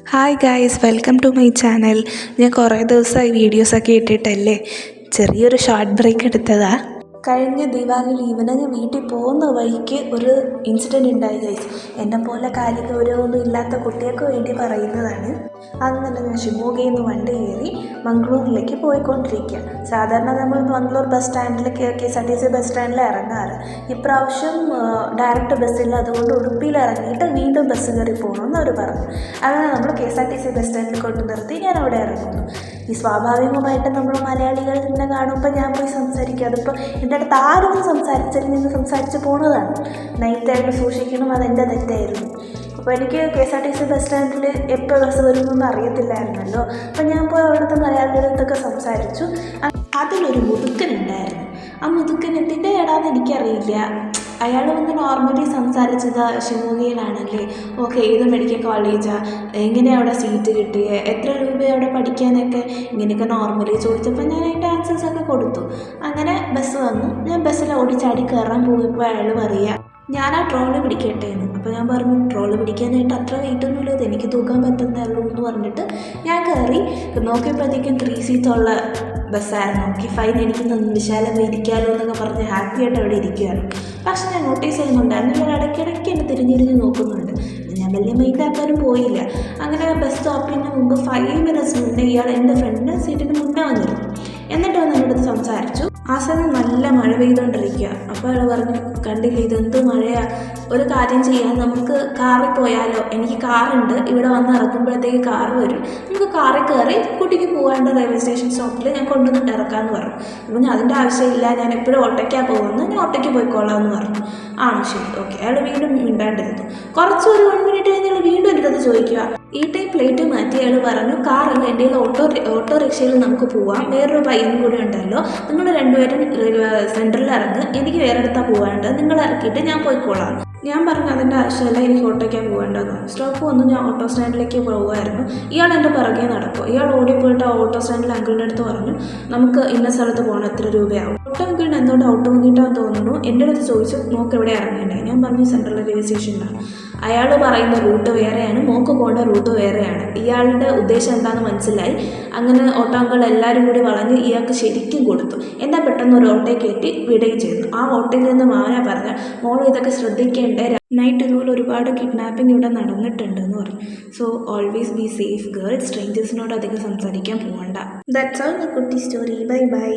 Hi guys, welcome to my channel. ഞാൻ കുറേ ദിവസമായി വീഡിയോസൊക്കെ ഇട്ടിട്ടല്ലേ, ചെറിയൊരു ഷോർട്ട് ബ്രേക്ക് എടുത്തതാ. കഴിഞ്ഞ ദിവാലി ലീവിന് ഞാൻ വീട്ടിൽ പോകുന്ന വഴിക്ക് ഒരു ഇൻസിഡൻറ്റ് ഉണ്ടായി ഗൈസ്. എന്നെപ്പോലെ കാര്യഗൗരവമൊന്നും ഇല്ലാത്ത കുട്ടികൾക്ക് വേണ്ടി പറയുന്നതാണ്. അങ്ങനെ ഞാൻ ഷിമോഗയിൽ നിന്ന് വണ്ടി കയറി മംഗളൂരിലേക്ക് പോയിക്കൊണ്ടിരിക്കുക. സാധാരണ നമ്മൾ മംഗളൂർ ബസ് സ്റ്റാൻഡിൽ KSRTC ബസ് സ്റ്റാൻഡിൽ ഇറങ്ങാറ്. ഇപ്രാവശ്യം ഡയറക്റ്റ് ബസ്സില്ല, അതുകൊണ്ട് ഉടുപ്പിയിൽ ഇറങ്ങിയിട്ട് വീണ്ടും ബസ് കയറി പോകണമെന്ന് അവർ പറഞ്ഞു. അങ്ങനെ നമ്മൾ KSRTC ബസ് സ്റ്റാൻഡിൽ കൊണ്ട് നിർത്തി ഞാൻ അവിടെ ഇറങ്ങുന്നു. ഈ സ്വാഭാവികമായിട്ട് നമ്മൾ മലയാളികൾ തന്നെ കാണുമ്പോൾ ഞാൻ പോയി സംസാരിക്കുക. അതിപ്പോൾ എൻ്റെ അടുത്ത് ആരും സംസാരിച്ച് പോണതാണ്. നൈറ്റായിട്ട് സൂക്ഷിക്കണം, അതെൻ്റെ തെറ്റായിരുന്നു. അപ്പോൾ എനിക്ക് KSRTC ബസ് സ്റ്റാൻഡിൽ എപ്പോൾ ബസ് വരുമെന്നൊന്നും അറിയത്തില്ലായിരുന്നല്ലോ. അപ്പം ഞാൻ പോയി അവിടുത്തെ മലയാളികളുടെ അടുത്തൊക്കെ സംസാരിച്ചു. അതിലൊരു മുതുക്കനുണ്ടായിരുന്നു. ആ മുതുക്കൻ എന്തിൻ്റെ ഇടാന്ന് എനിക്കറിയില്ല. അയാൾ വന്ന് നോർമലി സംസാരിച്ചത് ഷിമോഗയിലാണല്ലേ, ഓക്കെ ഏത് മെഡിക്കൽ കോളേജാണ്, എങ്ങനെയാണ് അവിടെ സീറ്റ് കിട്ടിയത്, എത്ര രൂപയാണ് അവിടെ പഠിക്കാനൊക്കെ, ഇങ്ങനെയൊക്കെ നോർമലി ചോദിച്ചപ്പോൾ ഞാൻ അതിൻ്റെ ആൻസേഴ്സൊക്കെ കൊടുത്തു. അങ്ങനെ ബസ് വന്നു. ഞാൻ ബസ്സിൽ ഓടിച്ചാടി കയറാൻ പോയപ്പോൾ അയാൾ പറയുക, ഞാൻ ആ ട്രോള് പിടിക്കട്ടെ എന്ന്. അപ്പോൾ ഞാൻ പറഞ്ഞു, ട്രോള് പിടിക്കാനായിട്ട് അത്ര വെയിറ്റൊന്നുമില്ല, ഇത് എനിക്ക് തൂക്കാൻ പറ്റുന്നതേ എന്ന് പറഞ്ഞിട്ട് ഞാൻ കയറി. നോക്കിയപ്പോഴത്തേക്കും 3 സീറ്റുള്ള ബസ്സായിരുന്നു. ഓക്കെ ഫൈൻ, എനിക്ക് വിശാലം ഇരിക്കാമല്ലോ എന്നൊക്കെ പറഞ്ഞ് ഹാപ്പിയായിട്ട് അവിടെ ഇരിക്കുകയാണ്. പക്ഷെ ഞാൻ നോട്ടീസ് ചെയ്യുന്നുണ്ടായിരുന്നു, ഇയാൾ ഇടയ്ക്കിടയ്ക്ക് എന്നെ തിരിഞ്ഞിരിഞ്ഞ് നോക്കുന്നുണ്ട്. ഞാൻ വലിയ മൈൻഡാക്കാനും പോയില്ല. അങ്ങനെ ബസ് സ്റ്റോപ്പിന് മുമ്പ് 5 മിനിറ്റ്സ് മുന്നേ ഇയാൾ എൻ്റെ ഫ്രണ്ടിൻ്റെ സീറ്റിന് മുന്നേ വന്നിരുന്നു. എന്നിട്ട് വന്ന് എൻ്റെ അടുത്ത് സംസാരിച്ചു. ആ സമയം നല്ല മഴ പെയ്തുകൊണ്ടിരിക്കുക. അപ്പോൾ അയാൾ പറഞ്ഞു, കണ്ടില്ല ഇതെന്ത് മഴയാണ്, ഒരു കാര്യം ചെയ്യാം, നമുക്ക് കാറിൽ പോയാലോ, എനിക്ക് കാറുണ്ട്, ഇവിടെ വന്ന് ഇറക്കുമ്പോഴത്തേക്ക് കാറ് വരും, നമുക്ക് കാറിൽ കയറി കുട്ടിക്ക് പോകേണ്ട റെയിൽവേ സ്റ്റേഷൻ സ്റ്റോപ്പിൽ ഞാൻ കൊണ്ടുവന്നിട്ട് ഇറക്കാമെന്ന് പറഞ്ഞു. അപ്പോൾ ഞാൻ അതിൻ്റെ ആവശ്യമില്ല, ഞാൻ എപ്പോഴും ഓട്ടോയ്ക്കാണ് പോകുന്നത്, ഞാൻ ഓട്ടോയ്ക്ക് പോയിക്കോളാം എന്ന് പറഞ്ഞു. ആണോ ശരി ഓക്കെ. അയാൾ വീണ്ടും മിണ്ടാണ്ടിരുന്നു. കുറച്ച് ഒരു 1 മിനിറ്റ് കഴിഞ്ഞാൽ വീണ്ടും എൻ്റെ അടുത്ത് ചോദിക്കുക. ഈ ടൈം പ്ലേറ്റ് മാറ്റി അയാൾ പറഞ്ഞു, കാറല്ല എൻ്റെ ഓട്ടോറിക്ഷയിൽ നമുക്ക് പോവാം, വേറൊരു പയ്യനും കൂടെ ഉണ്ടല്ലോ, നിങ്ങൾ രണ്ടുപേരും സെൻറ്ററിൽ ഇറങ്ങ്, എനിക്ക് വേറെ അടുത്താണ് പോകാനുണ്ട്, നിങ്ങൾ ഇറക്കിയിട്ട് ഞാൻ പോയിക്കോളാം. ഞാൻ പറഞ്ഞു അതിൻ്റെ ആവശ്യമില്ല, എനിക്ക് ഓട്ടോയ്ക്കാണ് പോകേണ്ടതെന്ന്. സ്റ്റോപ്പ് വന്നു, ഞാൻ ഓട്ടോ സ്റ്റാൻഡിലേക്ക് പോകുമായിരുന്നു. ഇയാൾ എൻ്റെ പിറകെ നടക്കും. ഇയാൾ ഓടിപ്പോയിട്ട് ആ ഓട്ടോ സ്റ്റാൻഡിൽ അങ്കിളിൻ്റെ അടുത്ത് പറഞ്ഞു, നമുക്ക് ഇന്ന സ്ഥലത്ത് പോകണം, എത്ര രൂപയാവും. ഓട്ടോ അങ്കിളിന് എന്തുകൊണ്ട് ഔട്ട് വന്നിട്ടാന്ന് തോന്നുന്നു. എൻ്റെ അടുത്ത് ചോദിച്ചു, മോക്ക് എവിടെ ഇറങ്ങേണ്ടേ. ഞാൻ പറഞ്ഞു സെൻട്രൽ റെയിൽവേ സ്റ്റേഷനിലാണ്. അയാൾ പറയുന്ന റൂട്ട് വേറെയാണ്, മോക്ക് പോകേണ്ട റൂട്ട് വേറെയാണ്. ഇയാളുടെ ഉദ്ദേശം എന്താണെന്ന് മനസ്സിലായി. അങ്ങനെ ഓട്ടോ അങ്കിൾ എല്ലാവരും കൂടി വളഞ്ഞ് ഇയാൾക്ക് ശരിക്കും കൊടുത്തു. എന്നെ പെട്ടെന്ന് ഒരു ഓട്ടോയെ കയറ്റി വിടുകയും ചെയ്തു. ആ ഓട്ടോയിൽ നിന്ന് മാവന പറഞ്ഞ, മോൾ ഇതൊക്കെ ശ്രദ്ധിക്കേണ്ട, നൈറ്റ് ഇതുപോലെ ഒരുപാട് കിഡ്നാപ്പിംഗ് ഇവിടെ നടന്നിട്ടുണ്ടെന്ന് പറഞ്ഞു. So always be safe girl, സ്ട്രേഞ്ചേഴ്സിനോട് അധികം സംസാരിക്കാൻ പോകണ്ട. ദാറ്റ്സ് ഓൾ, കുട്ടി സ്റ്റോറി. Bye by.